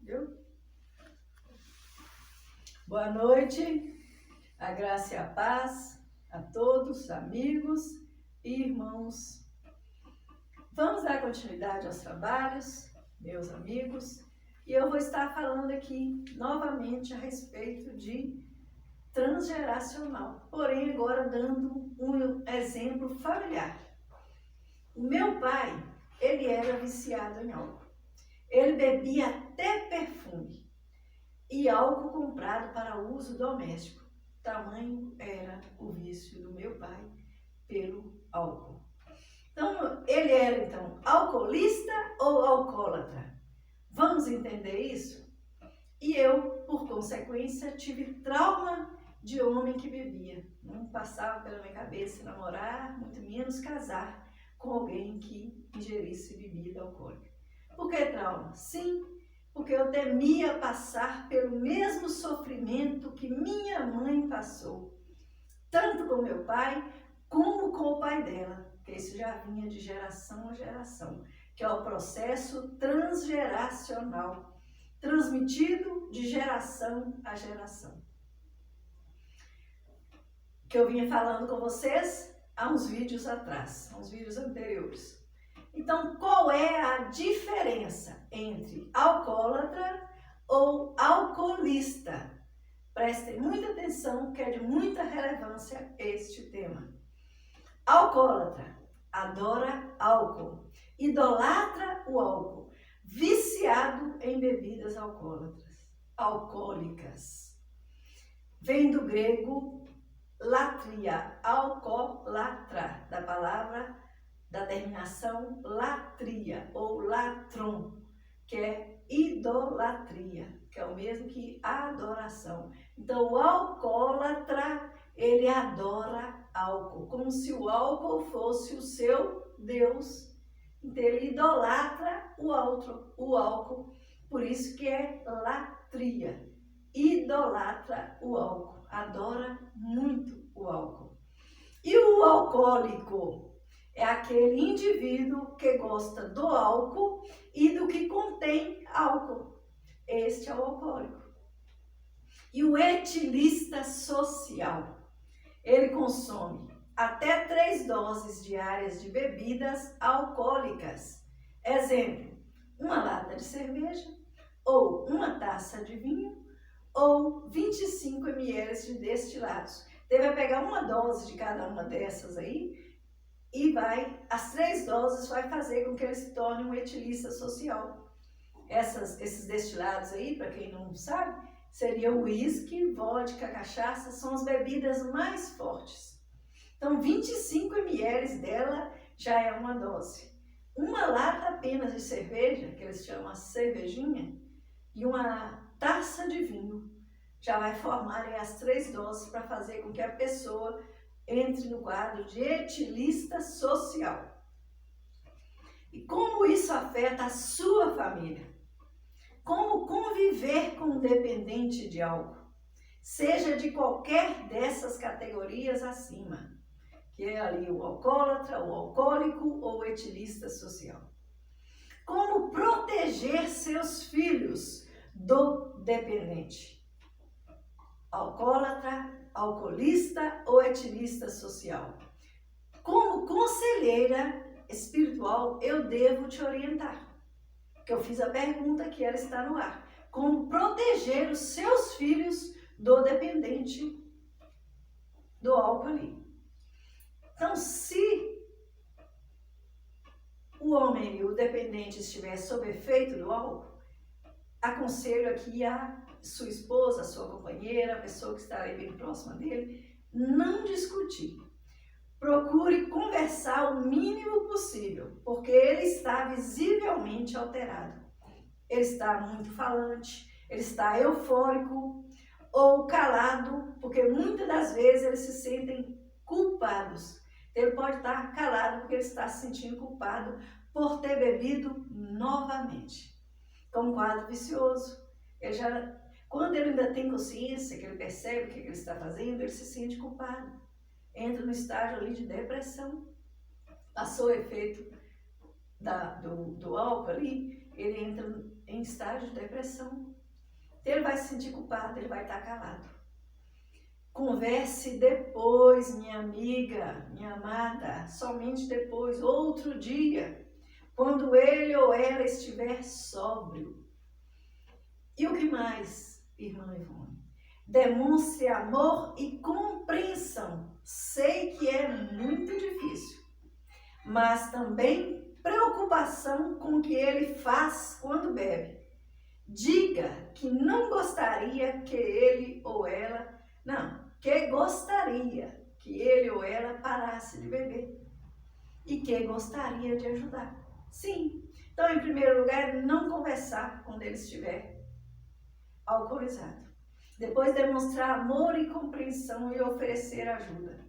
Viu? Boa noite, a graça e a paz a todos, amigos e irmãos. Vamos dar continuidade aos trabalhos, meus amigos, e eu vou estar falando aqui novamente a respeito de transgeracional, porém agora dando um exemplo familiar. O meu pai, ele era viciado em álcool. Ele bebia até perfume e álcool comprado para uso doméstico. Tamanho era o vício do meu pai pelo álcool. Então, ele era então alcoolista ou alcoólatra? Vamos entender isso? E eu, por consequência, tive trauma de homem que bebia. Não passava pela minha cabeça namorar, muito menos casar com alguém que ingerisse bebida alcoólica. Por que trauma? Sim, porque eu temia passar pelo mesmo sofrimento que minha mãe passou, tanto com meu pai como com o pai dela, que isso já vinha de geração a geração, que é o processo transgeracional, transmitido de geração a geração, que eu vinha falando com vocês há uns vídeos atrás, uns vídeos anteriores. Então, qual é a diferença entre alcoólatra ou alcoolista? Prestem muita atenção, que é de muita relevância este tema. Alcoólatra adora álcool, idolatra o álcool, viciado em bebidas alcoólicas. Vem do grego latria, alcoólatra, da palavra da terminação latria ou latron, que é idolatria, que é o mesmo que adoração. Então, o alcoólatra, ele adora álcool, como se o álcool fosse o seu Deus. Então, ele idolatra o álcool, por isso que é latria. Idolatra o álcool, adora muito o álcool. E o alcoólico é aquele indivíduo que gosta do álcool e do que contém álcool. Este é o alcoólico. E o etilista social, ele consome até 3 doses diárias de bebidas alcoólicas. Exemplo, uma lata de cerveja, ou uma taça de vinho, ou 25 ml de destilados. Ele vai pegar uma dose de cada uma dessas aí, e as 3 doses vai fazer com que ele se torne um etilista social. Esses destilados aí, para quem não sabe, seria o uísque, vodka, cachaça, são as bebidas mais fortes. Então, 25 ml dela já é uma dose. Uma lata apenas de cerveja, que eles chamam a cervejinha, e uma taça de vinho, já vai formar as 3 doses para fazer com que a pessoa entre no quadro de etilista social. E como isso afeta a sua família? Como conviver com um dependente de álcool, seja de qualquer dessas categorias acima, que é ali o alcoólatra, o alcoólico ou o etilista social. Como proteger seus filhos do dependente? Alcoólatra, alcoolista ou etilista social? Como conselheira espiritual, eu devo te orientar. Porque eu fiz a pergunta que ela está no ar. Como proteger os seus filhos do dependente do álcool ali? Então, se o homem, o dependente, estiver sob efeito do álcool, aconselho aqui a sua esposa, a sua companheira, a pessoa que está aí bem próxima dele, não discutir. Procure conversar o mínimo possível, porque ele está visivelmente alterado. Ele está muito falante, ele está eufórico ou calado, porque muitas das vezes eles se sentem culpados. Ele pode estar calado porque ele está se sentindo culpado por ter bebido novamente. Então, um quadro vicioso. Quando ele ainda tem consciência, que ele percebe o que ele está fazendo, ele se sente culpado. Entra no estágio ali de depressão. Passou o efeito do álcool ali, ele entra em estágio de depressão. Ele vai se sentir culpado, ele vai estar calado. Converse depois, minha amiga, minha amada, somente depois, outro dia, quando ele ou ela estiver sóbrio. E o que mais, irmã Ivone? Demonstre amor e compreensão. Sei que é muito difícil, mas também preocupação com o que ele faz quando bebe. Diga que não gostaria que ele ou ela, que gostaria que ele ou ela parasse de beber e que gostaria de ajudar. Sim. Então, em primeiro lugar, não conversar quando ele estiver alcoolizado. Depois, demonstrar amor e compreensão e oferecer ajuda.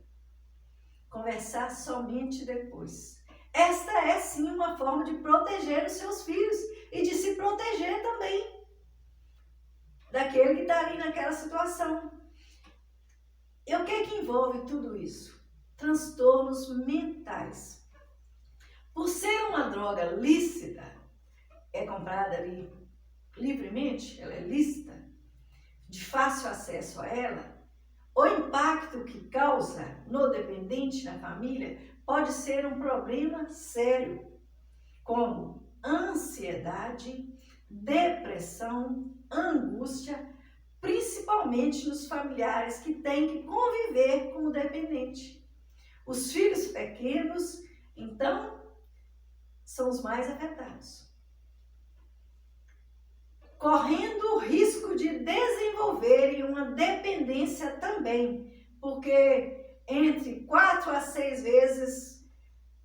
Conversar somente depois. Esta é sim uma forma de proteger os seus filhos e de se proteger também daquele que está ali naquela situação. E o que é que envolve tudo isso? Transtornos mentais. Por ser uma droga lícita, é comprada ali livremente, ela é lícita, de fácil acesso a ela, o impacto que causa no dependente, na família, pode ser um problema sério, como ansiedade, depressão, angústia, principalmente nos familiares que têm que conviver com o dependente. Os filhos pequenos, então, são os mais afetados, correndo o risco de desenvolverem uma dependência também, porque entre 4 a 6 vezes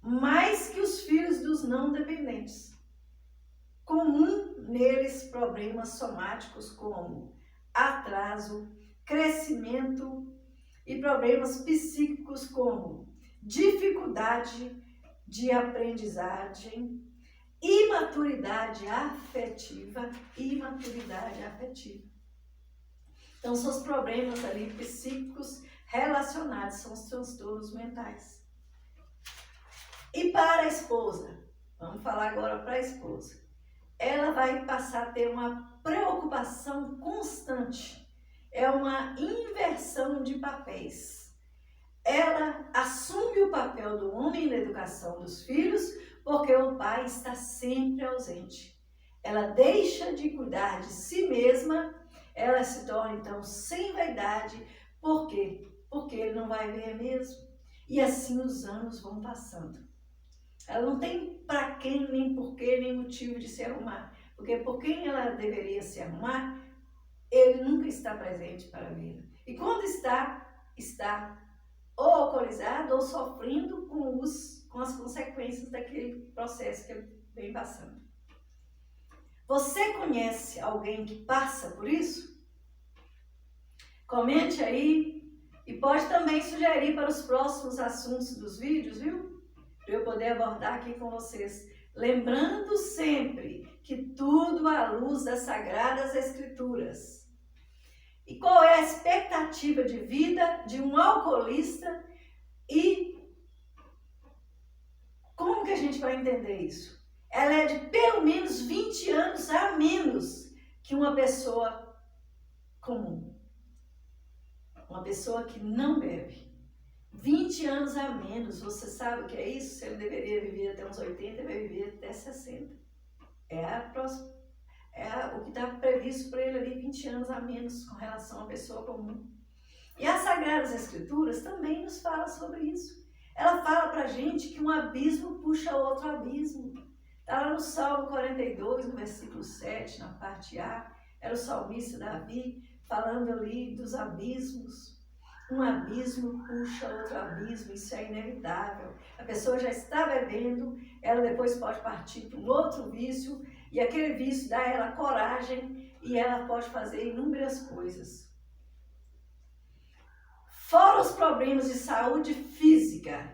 mais que os filhos dos não dependentes. Comum neles problemas somáticos como atraso, crescimento e problemas psíquicos como dificuldade de aprendizagem, imaturidade afetiva. Então, são os problemas ali psíquicos relacionados, são os transtornos mentais. E para a esposa, vamos falar agora para a esposa, ela vai passar a ter uma preocupação constante, é uma inversão de papéis. Ela assume o papel do homem na educação dos filhos, porque o pai está sempre ausente. Ela deixa de cuidar de si mesma, ela se torna então sem vaidade. Por quê? Porque ele não vai ver mesmo. E assim os anos vão passando. Ela não tem para quem, nem porquê, nem motivo de se arrumar. Porque por quem ela deveria se arrumar, ele nunca está presente para vê-la. E quando está ou alcoolizado ou sofrendo com as consequências daquele processo que ele vem passando. Você conhece alguém que passa por isso? Comente aí e pode também sugerir para os próximos assuntos dos vídeos, viu? Para eu poder abordar aqui com vocês. Lembrando sempre que tudo à luz das Sagradas Escrituras. E qual é a expectativa de vida de um alcoolista e como que a gente vai entender isso? Ela é de pelo menos 20 anos a menos que uma pessoa comum. Uma pessoa que não bebe. 20 anos a menos, você sabe o que é isso? Se ele deveria viver até uns 80, ele vai viver até 60. O que está previsto para ele ali, 20 anos a menos com relação à pessoa comum. E as Sagradas Escrituras também nos falam sobre isso. Ela fala para a gente que um abismo puxa outro abismo. Está lá no Salmo 42, no versículo 7, na parte A. Era o salmista Davi falando ali dos abismos. Um abismo puxa outro abismo, isso é inevitável. A pessoa já está bebendo, ela depois pode partir para um outro vício, e aquele vício dá a ela coragem e ela pode fazer inúmeras coisas. Fora os problemas de saúde física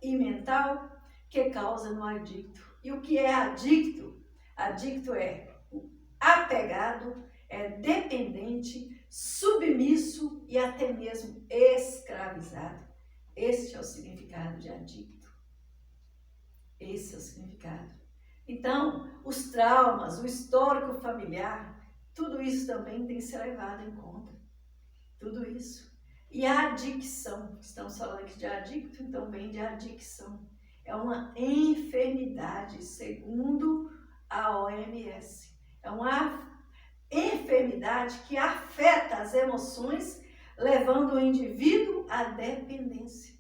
e mental que causa no adicto. E o que é adicto? Adicto é apegado, é dependente, submisso e até mesmo escravizado. Este é o significado de adicto. Esse é o significado. Então, os traumas, o histórico familiar, tudo isso também tem que ser levado em conta. Tudo isso. E a adicção, estamos falando aqui de adicto, então vem de adicção. É uma enfermidade, segundo a OMS. É uma enfermidade que afeta as emoções, levando o indivíduo à dependência.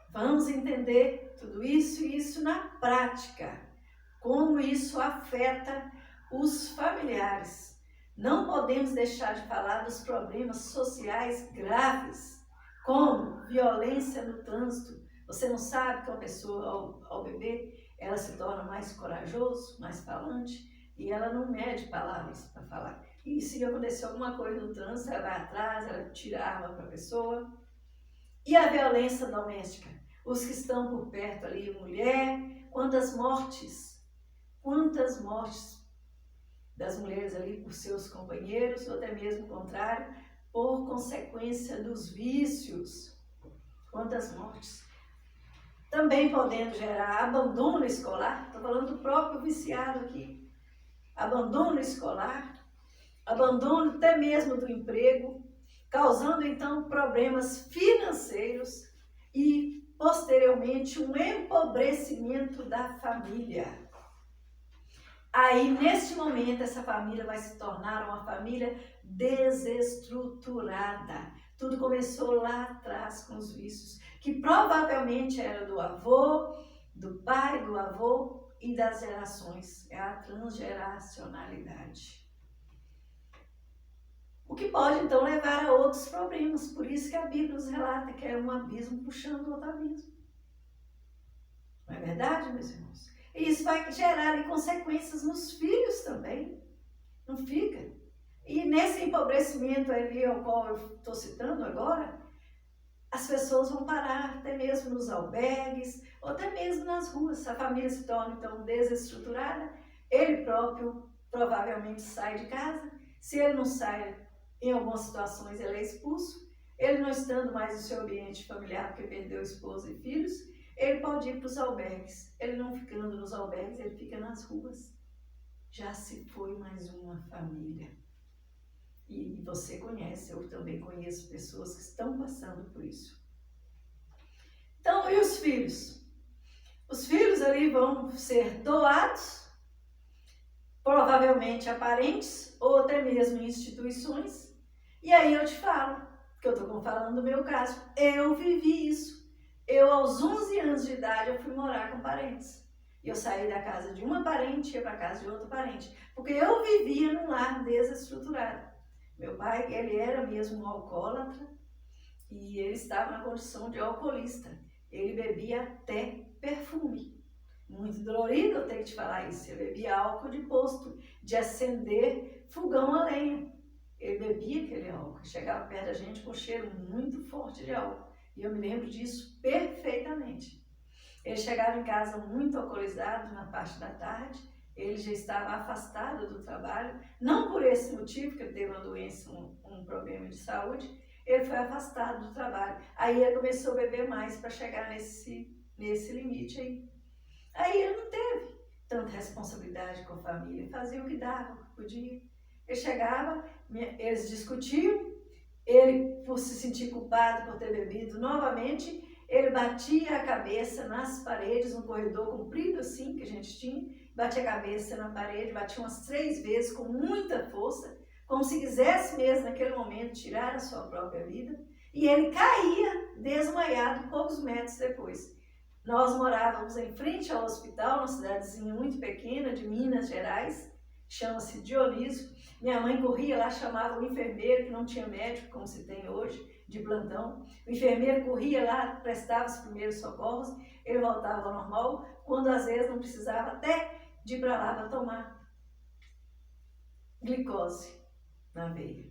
Vamos entender tudo isso e isso na prática, como isso afeta os familiares. Não podemos deixar de falar dos problemas sociais graves, como violência no trânsito. Você não sabe que uma pessoa, ao beber, ela se torna mais corajoso, mais falante, e ela não mede palavras para falar. E se acontecer alguma coisa no trânsito, ela vai atrás, ela tira a arma para a pessoa. E a violência doméstica? Os que estão por perto ali, mulher, quantas mortes das mulheres ali por seus companheiros, ou até mesmo o contrário, por consequência dos vícios. Quantas mortes. Também podendo gerar abandono escolar, estou falando do próprio viciado aqui. Abandono escolar, abandono até mesmo do emprego, causando então problemas financeiros e posteriormente um empobrecimento da família. Aí, neste momento, essa família vai se tornar uma família desestruturada. Tudo começou lá atrás com os vícios, que provavelmente era do avô, do pai, do avô e das gerações. É a transgeracionalidade. O que pode, então, levar a outros problemas. Por isso que a Bíblia nos relata que é um abismo puxando outro abismo. Não é verdade, meus irmãos? E isso vai gerar consequências nos filhos também. Não fica? E nesse empobrecimento ali ao qual eu estou citando agora, as pessoas vão parar até mesmo nos albergues, ou até mesmo nas ruas. A família se torna, então, desestruturada. Ele próprio provavelmente sai de casa. Se ele não sai, em algumas situações ele é expulso. Ele não estando mais no seu ambiente familiar porque perdeu esposa e filhos, ele pode ir para os albergues. Ele não ficando nos albergues, ele fica nas ruas. Já se foi mais uma família. E você conhece, eu também conheço pessoas que estão passando por isso. Então, e os filhos? Os filhos ali vão ser doados, provavelmente a parentes, ou até mesmo em instituições. E aí eu te falo, porque eu estou falando do meu caso, eu vivi isso. Eu, aos 11 anos de idade, eu fui morar com parentes. E eu saí da casa de uma parente e ia para a casa de outro parente. Porque eu vivia num lar desestruturado. Meu pai, ele era mesmo um alcoólatra e ele estava na condição de alcoolista. Ele bebia até perfume. Muito dolorido eu tenho que te falar isso. Ele bebia álcool de posto, de acender fogão a lenha. Ele bebia aquele álcool. Chegava perto da gente com um cheiro muito forte de álcool. E eu me lembro disso perfeitamente. Ele chegava em casa muito alcoolizado na parte da tarde. Ele já estava afastado do trabalho, não por esse motivo, que ele teve uma doença, um problema de saúde, ele foi afastado do trabalho. Aí ele começou a beber mais para chegar nesse limite aí. Aí ele não teve tanta responsabilidade com a família, fazia o que dava, o que podia. Ele chegava, eles discutiam, ele, por se sentir culpado por ter bebido novamente, ele batia a cabeça nas paredes, um corredor comprido assim que a gente tinha, batia a cabeça na parede, batia umas 3 vezes com muita força, como se quisesse mesmo naquele momento tirar a sua própria vida, e ele caía desmaiado poucos metros depois. Nós morávamos em frente ao hospital, uma cidadezinha muito pequena de Minas Gerais, chama-se Dionísio. Minha mãe corria lá, chamava o enfermeiro, que não tinha médico como se tem hoje, de plantão. O enfermeiro corria lá, prestava os primeiros socorros, ele voltava ao normal, quando às vezes não precisava até de ir para lá para tomar glicose na veia.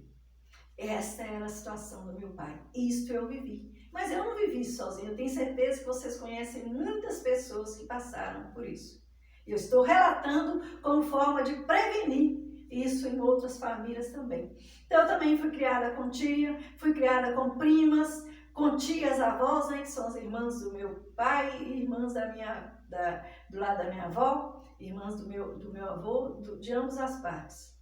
Essa era a situação do meu pai. Isto eu vivi. Mas eu não vivi sozinha. Eu tenho certeza que vocês conhecem muitas pessoas que passaram por isso. Eu estou relatando como forma de prevenir isso em outras famílias também. Então, eu também fui criada com tia, fui criada com primas, com tias avós, né, que são as irmãs do meu pai e irmãs da minha do lado da minha avó, irmãs do meu avô, de ambas as partes.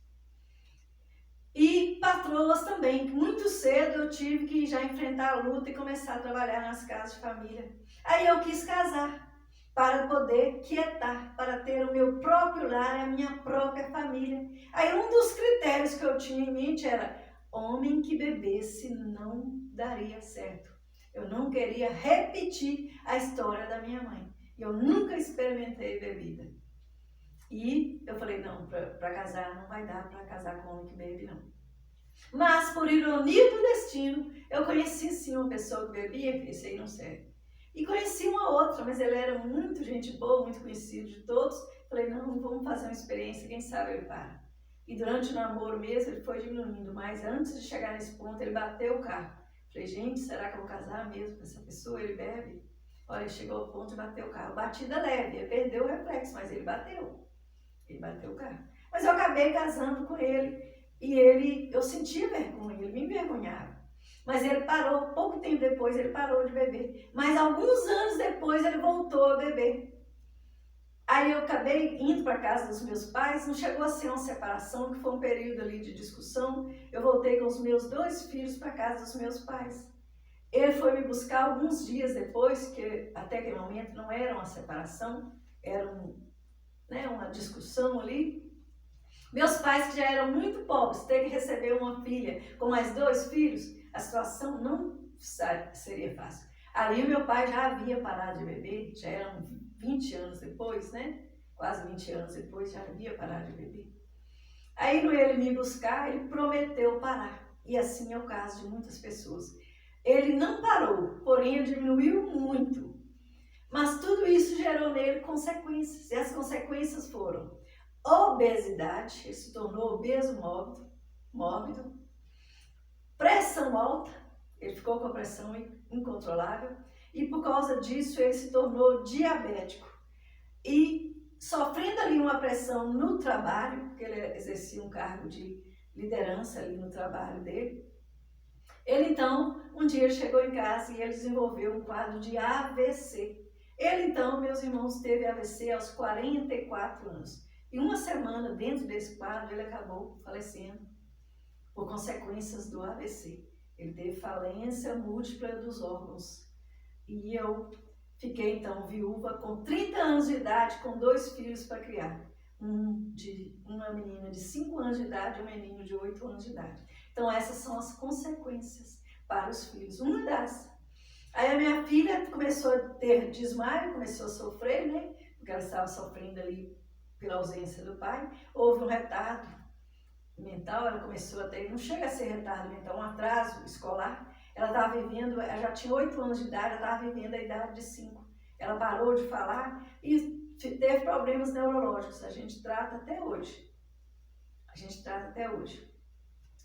E patroas também, que muito cedo eu tive que já enfrentar a luta e começar a trabalhar nas casas de família. Aí eu quis casar, para poder quietar, para ter o meu próprio lar, a minha própria família. Aí um dos critérios que eu tinha em mente era: homem que bebesse não daria certo. Eu não queria repetir a história da minha mãe. Eu nunca experimentei bebida. E eu falei: não, para casar não vai dar para casar com um homem que bebe, não. Mas, por ironia do destino, eu conheci sim uma pessoa que bebia, esse aí não serve. E conheci uma outra, mas ele era muito gente boa, muito conhecido de todos. Falei: não, vamos fazer uma experiência, quem sabe ele para. E durante o namoro mesmo, ele foi diminuindo, mas antes de chegar nesse ponto, ele bateu o carro. Falei: gente, será que eu vou casar mesmo com essa pessoa? Ele bebe? Olha, chegou ao ponto de bater o carro. Batida leve, ele perdeu o reflexo, mas ele bateu. Ele bateu o carro. Mas eu acabei casando com ele. E eu sentia vergonha, ele me envergonhava. Mas ele parou, pouco tempo depois ele parou de beber. Mas alguns anos depois ele voltou a beber. Aí eu acabei indo para a casa dos meus pais, não chegou a ser uma separação, que foi um período ali de discussão. Eu voltei com os meus 2 filhos para a casa dos meus pais. Ele foi me buscar alguns dias depois, que até aquele momento não era uma separação, era uma discussão ali. Meus pais, que já eram muito pobres, ter que receber uma filha com mais 2 filhos, a situação não seria fácil. Ali o meu pai já havia parado de beber, já eram 20 anos depois, né? Quase 20 anos depois já havia parado de beber. Aí no ele me buscar, ele prometeu parar. E assim é o caso de muitas pessoas. Ele não parou, porém diminuiu muito. Mas tudo isso gerou nele consequências. E as consequências foram obesidade, ele se tornou obeso mórbido, pressão alta, ele ficou com a pressão incontrolável, e por causa disso ele se tornou diabético. E sofrendo ali uma pressão no trabalho, porque ele exercia um cargo de liderança ali no trabalho dele, ele então, um dia ele chegou em casa e ele desenvolveu um quadro de AVC. Ele então, meus irmãos, teve AVC aos 44 anos. E uma semana dentro desse quadro, ele acabou falecendo por consequências do AVC. Ele teve falência múltipla dos órgãos. E eu fiquei então viúva com 30 anos de idade, com 2 filhos para criar. Uma menina de 5 anos de idade e um menino de 8 anos de idade. Então essas são as consequências para os filhos. Uma das. Aí a minha filha começou a ter desmaio, começou a sofrer, né? Porque ela estava sofrendo ali pela ausência do pai. Houve um retardo mental, ela começou a ter, não chega a ser retardo mental, um atraso escolar. Ela estava vivendo, ela já tinha 8 anos de idade, ela estava vivendo a idade de 5. Ela parou de falar e teve problemas neurológicos. A gente trata até hoje.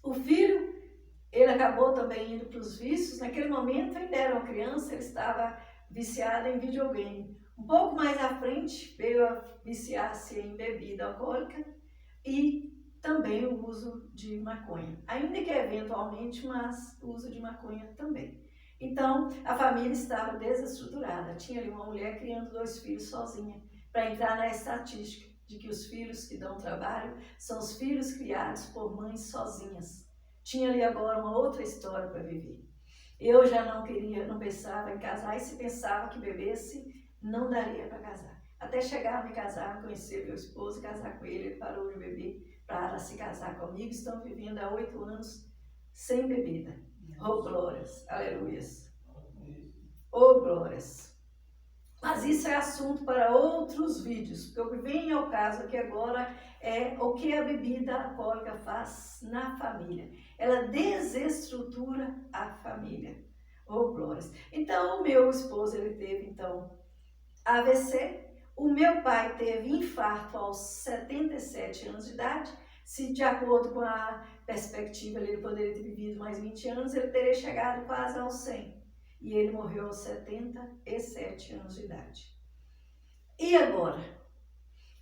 O filho, ele acabou também indo para os vícios. Naquele momento ainda era uma criança, ele estava viciado em videogame. Um pouco mais à frente veio a viciar-se em bebida alcoólica e também o uso de maconha. Ainda que eventualmente, mas o uso de maconha também. Então, a família estava desestruturada. Tinha ali uma mulher criando 2 filhos sozinha, para entrar na estatística de que os filhos que dão trabalho são os filhos criados por mães sozinhas. Tinha ali agora uma outra história para viver. Eu já não pensava em casar, e se pensava que bebesse, não daria para casar. Até chegar a me casar, conhecer meu esposo e casar com ele, ele parou de beber para se casar comigo. Estão vivendo há 8 anos sem bebida. Oh, glórias, aleluias. Oh, glórias. Mas isso é assunto para outros vídeos, porque o que vem ao caso aqui agora é o que a bebida alcoólica faz na família. Ela desestrutura a família. Oh, glórias. Então, o meu esposo, ele teve, então, AVC. O meu pai teve infarto aos 77 anos de idade. Se de acordo com a perspectiva, ele poderia ter vivido mais 20 anos, ele teria chegado quase aos 100. E ele morreu aos 77 anos de idade. E agora?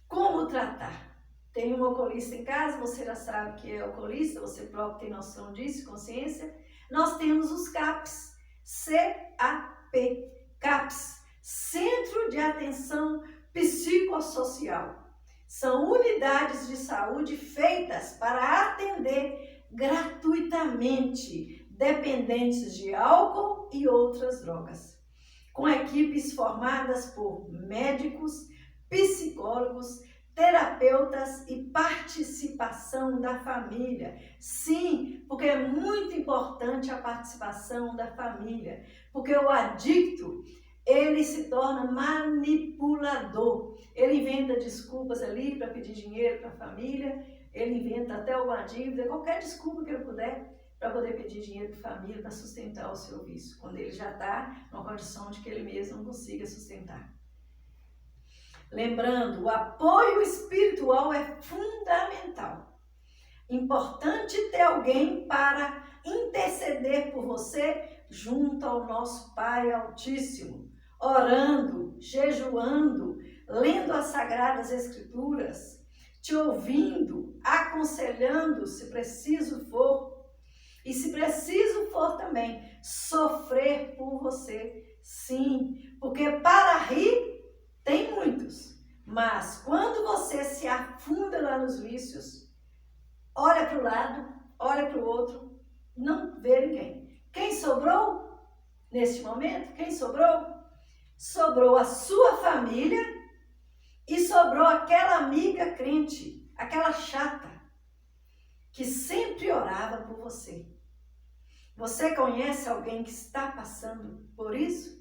Como tratar? Tem um alcoolista em casa, você já sabe que é alcoolista, você próprio tem noção disso, consciência. Nós temos os CAPs, CAP, CAPs, Centro de Atenção Psicossocial. São unidades de saúde feitas para atender gratuitamente dependentes de álcool e outras drogas, com equipes formadas por médicos, psicólogos, terapeutas e participação da família. Sim, porque é muito importante a participação da família, porque o adicto, ele se torna manipulador. Ele inventa desculpas ali para pedir dinheiro para a família, ele inventa até alguma dívida, qualquer desculpa que ele puder, para poder pedir dinheiro para a família, para sustentar o seu vício, quando ele já está numa condição de que ele mesmo não consiga sustentar. Lembrando, o apoio espiritual é fundamental. Importante ter alguém para interceder por você junto ao nosso Pai Altíssimo, orando, jejuando, lendo as Sagradas Escrituras, te ouvindo, aconselhando se preciso for, e se preciso for também, sofrer por você, sim, porque para rir tem muitos, mas quando você se afunda lá nos vícios, olha para o lado, olha para o outro, não vê ninguém. Quem sobrou neste momento? Quem sobrou? Sobrou a sua família e sobrou aquela amiga crente, aquela chata, que sempre orava por você. Você conhece alguém que está passando por isso?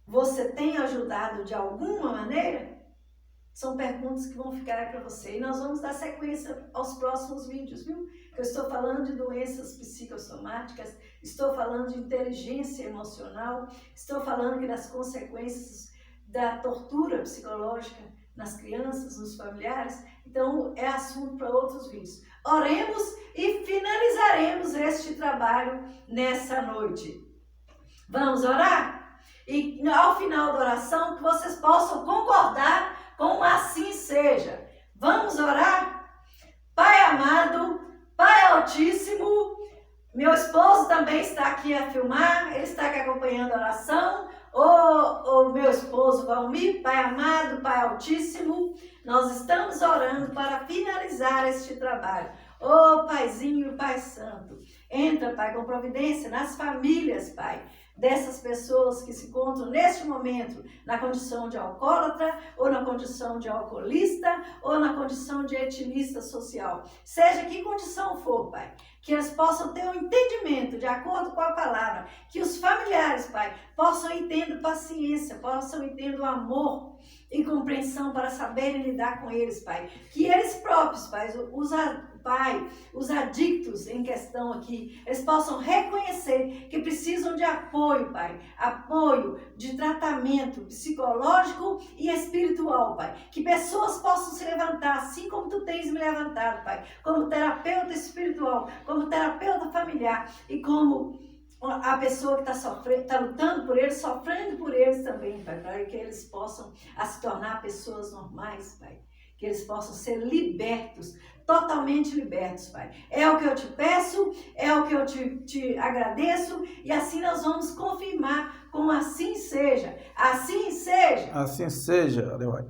Você tem ajudado de alguma maneira? São perguntas que vão ficar aí para você. E nós vamos dar sequência aos próximos vídeos, viu? Eu estou falando de doenças psicossomáticas, estou falando de inteligência emocional, estou falando aqui das consequências da tortura psicológica nas crianças, nos familiares. Então, é assunto para outros vídeos. Oremos e finalizaremos este trabalho nessa noite. Vamos orar? E ao final da oração, que vocês possam concordar com assim seja. Vamos orar? Pai amado, Pai Altíssimo, meu esposo também está aqui a filmar, ele está aqui acompanhando a oração. O meu esposo Valmir, Pai amado, Pai Altíssimo, nós estamos orando para finalizar este trabalho. Paizinho, Pai Santo, entra, Pai, com providência nas famílias, Pai, dessas pessoas que se encontram neste momento na condição de alcoólatra, ou na condição de alcoolista, ou na condição de etilista social. Seja que condição for, Pai, que eles possam ter um entendimento de acordo com a palavra, que os familiares, Pai, possam entender paciência, possam entender o amor e compreensão para saberem lidar com eles, Pai. Que eles próprios, Pai, os adictos em questão aqui, eles possam reconhecer que precisam de apoio, Pai. Apoio de tratamento psicológico e espiritual, Pai. Que pessoas possam se levantar, assim como Tu tens me levantado, Pai. Como terapeuta espiritual, como terapeuta familiar e como a pessoa que está sofrendo, está lutando por eles, sofrendo por eles também, Pai, para que eles possam se tornar pessoas normais, Pai, que eles possam ser libertos, totalmente libertos, Pai. É o que eu te peço, é o que eu te agradeço, e assim nós vamos confirmar com assim seja. Assim seja. Assim seja, Adeuai.